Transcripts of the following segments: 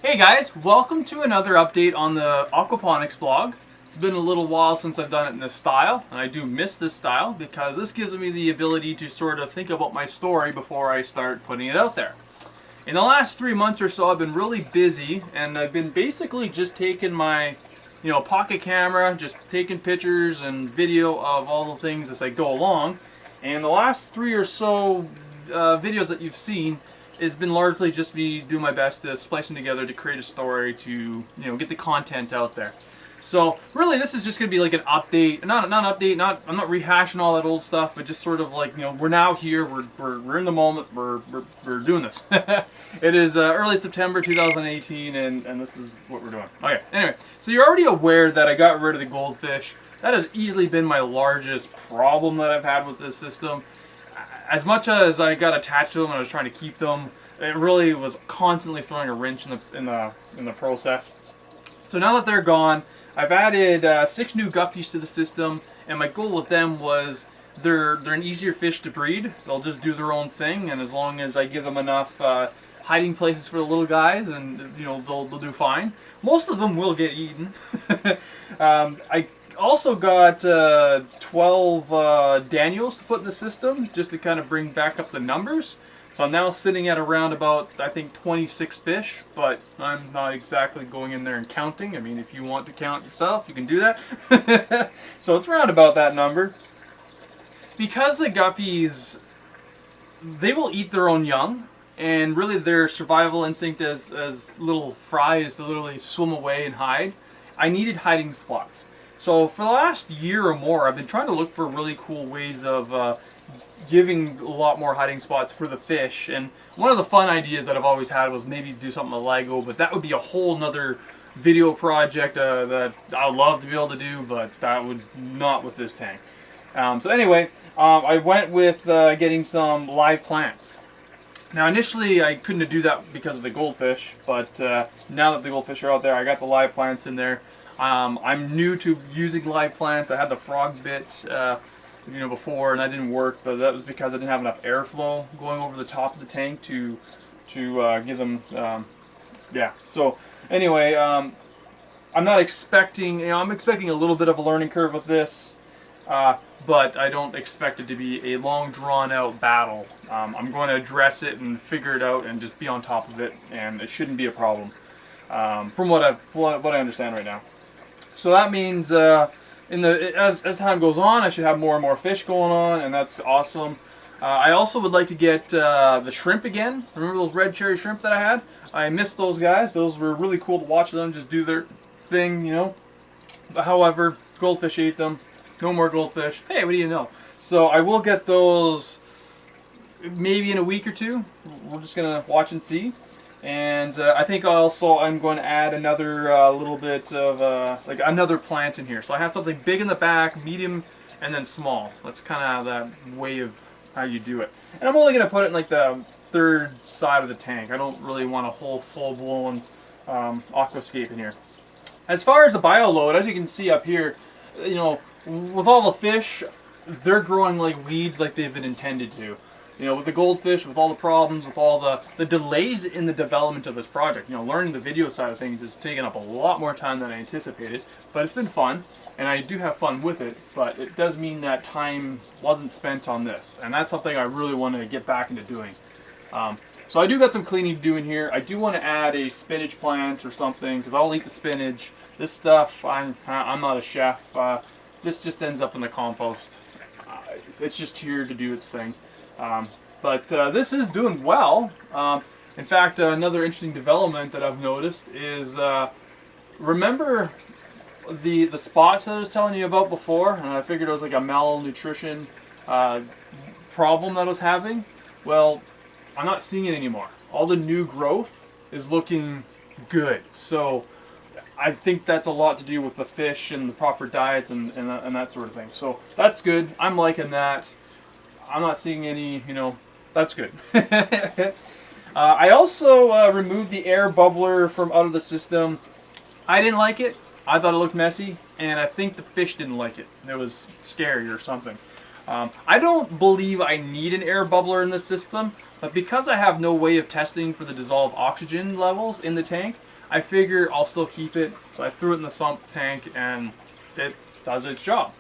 Hey guys, welcome to another update on the aquaponics blog. It's been a little while since I've done it in this style, and I do miss this style because this gives me the ability to sort of think about my story before I start putting it out there. In the last 3 months or so, I've been really busy, and I've been basically just taking my pocket camera, just taking pictures and video of all the things as I go along. And the last 3 or so videos that you've seen, it's been largely just me doing my best to splice them together to create a story to get the content out there. So really, this is just going to be like an update, not an update. I'm not rehashing all that old stuff, but just sort of like we're now here, we're in the moment, we're doing this. It is early September 2018, and this is what we're doing. Okay, anyway, so you're already aware that I got rid of the goldfish. That has easily been my largest problem that I've had with this system. As much as I got attached to them and I was trying to keep them, it really was constantly throwing a wrench in the process. So now that they're gone, I've added 6 new guppies to the system, and my goal with them was they're an easier fish to breed. They'll just do their own thing, and as long as I give them enough hiding places for the little guys, and they'll do fine. Most of them will get eaten. I also got 12 Daniels to put in the system just to kind of bring back up the numbers. So I'm now sitting at around about, I think, 26 fish, but I'm not exactly going in there and counting. I mean, if you want to count yourself, you can do that. So it's around about that number. Because the guppies, they will eat their own young, and really their survival instinct as little fry is to literally swim away and hide. I needed hiding spots. So for the last year or more, I've been trying to look for really cool ways of giving a lot more hiding spots for the fish. And one of the fun ideas that I've always had was maybe do something with Lego, but that would be a whole nother video project that I would love to be able to do, but that would not with this tank. So anyway, I went with getting some live plants. Now initially I couldn't do that because of the goldfish, but now that the goldfish are out there, I got the live plants in there. I'm new to using live plants. I had the frog bit before, and that didn't work, but that was because I didn't have enough airflow going over the top of the tank to give them, yeah. So anyway, I'm not expecting, I'm expecting a little bit of a learning curve with this, but I don't expect it to be a long drawn out battle. I'm going to address it and figure it out and just be on top of it, and it shouldn't be a problem, from what I understand right now. So that means as time goes on, I should have more and more fish going on, and that's awesome. I also would like to get the shrimp again. Remember those red cherry shrimp that I had? I missed those guys. Those were really cool to watch them just do their thing, However, goldfish ate them. No more goldfish. Hey, what do you know? So I will get those maybe in a week or two. We're just going to watch and see. And I think also I'm going to add another little bit of like another plant in here. So I have something big in the back, medium, and then small. That's kind of that way of how you do it. And I'm only going to put it in like the third side of the tank. I don't really want a whole full-blown aquascape in here. As far as the bio load, as you can see up here, with all the fish, they're growing like weeds like they've been intended to. With the goldfish, with all the problems, with all the delays in the development of this project, learning the video side of things has taken up a lot more time than I anticipated, but it's been fun, and I do have fun with it, but it does mean that time wasn't spent on this, and that's something I really want to get back into doing. So I do got some cleaning to do in here. I do want to add a spinach plant or something, because I'll eat the spinach. This stuff, I'm not a chef. This just ends up in the compost. It's just here to do its thing. But this is doing well. In fact, another interesting development that I've noticed is, remember the spots that I was telling you about before? And I figured it was like a malnutrition problem that I was having. Well, I'm not seeing it anymore. All the new growth is looking good. So I think that's a lot to do with the fish and the proper diets and that sort of thing. So that's good. I'm liking that. I'm not seeing any, that's good. I also removed the air bubbler from out of the system. I didn't like it. I thought it looked messy, and I think the fish didn't like it. It was scary or something. I don't believe I need an air bubbler in this system, But because I have no way of testing for the dissolved oxygen levels in the tank, I figure I'll still keep it. So I threw it in the sump tank and it does its job.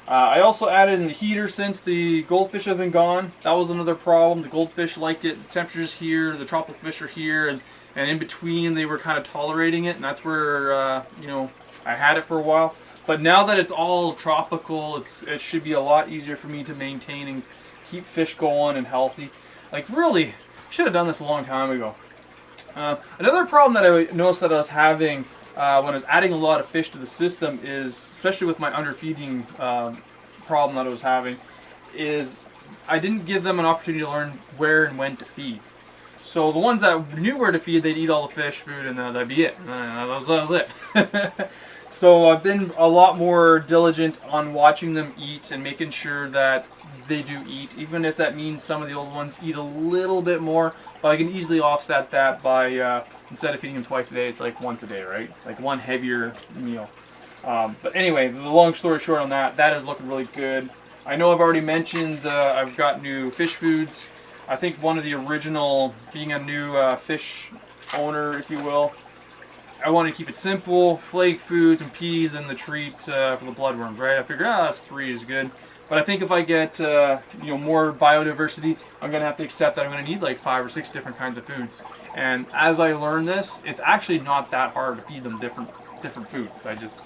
I also added in the heater since the goldfish have been gone. That was another problem. The goldfish liked it. The temperature's here, the tropical fish are here, and in between they were kind of tolerating it, and that's where you know, I had it for a while. But now that it's all tropical, it should be a lot easier for me to maintain and keep fish going and healthy. Like really, should have done this a long time ago. Another problem that I noticed that I was having when I was adding a lot of fish to the system is, especially with my underfeeding problem that I was having, is I didn't give them an opportunity to learn where and when to feed. So the ones that knew where to feed, they'd eat all the fish food and that'd be it. That was it. So I've been a lot more diligent on watching them eat and making sure that they do eat, even if that means some of the old ones eat a little bit more. But I can easily offset that by, instead of feeding them twice a day, it's like once a day, right? Like one heavier meal. But anyway, the long story short on that is looking really good. I know I've already mentioned I've got new fish foods. I think one of the original, being a new fish owner, if you will, I want to keep it simple, flake foods and peas and the treat for the bloodworms, right? I figured, that's 3 is good. But I think if I get you know, more biodiversity, I'm going to have to accept that I'm going to need like 5 or 6 different kinds of foods. And as I learn this, it's actually not that hard to feed them different foods. I just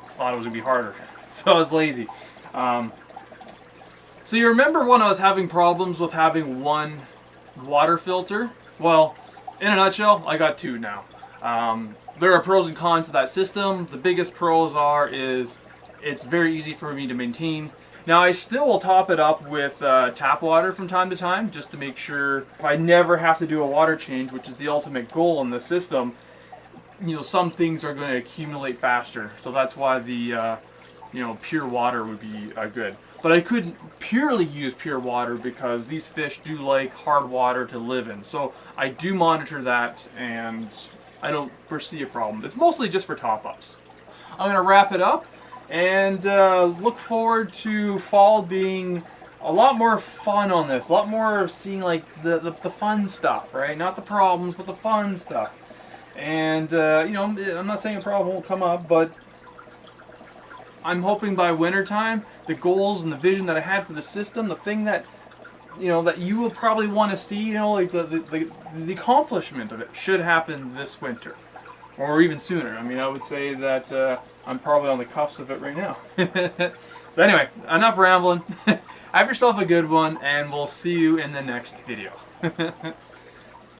thought it was going to be harder, so I was lazy. So you remember when I was having problems with having one water filter? Well, in a nutshell, I got 2 now. There are pros and cons to that system. The biggest pros is it's very easy for me to maintain. Now I still will top it up with tap water from time to time, just to make sure I never have to do a water change, which is the ultimate goal in the system. You know, some things are going to accumulate faster, so that's why the you know, pure water would be good. But I couldn't purely use pure water because these fish do like hard water to live in. So I do monitor that, and I don't foresee a problem. It's mostly just for top-ups. I'm going to wrap it up and look forward to fall being a lot more fun on this. A lot more of seeing like the fun stuff, right? Not the problems, but the fun stuff. And you know, I'm not saying a problem won't come up, but I'm hoping by winter time, the goals and the vision that I had for the system, the thing that, you know, that you will probably want to see, you know, like the accomplishment of it should happen this winter, or even sooner. I mean, I would say that I'm probably on the cusp of it right now. So anyway, enough rambling. Have yourself a good one, and we'll see you in the next video.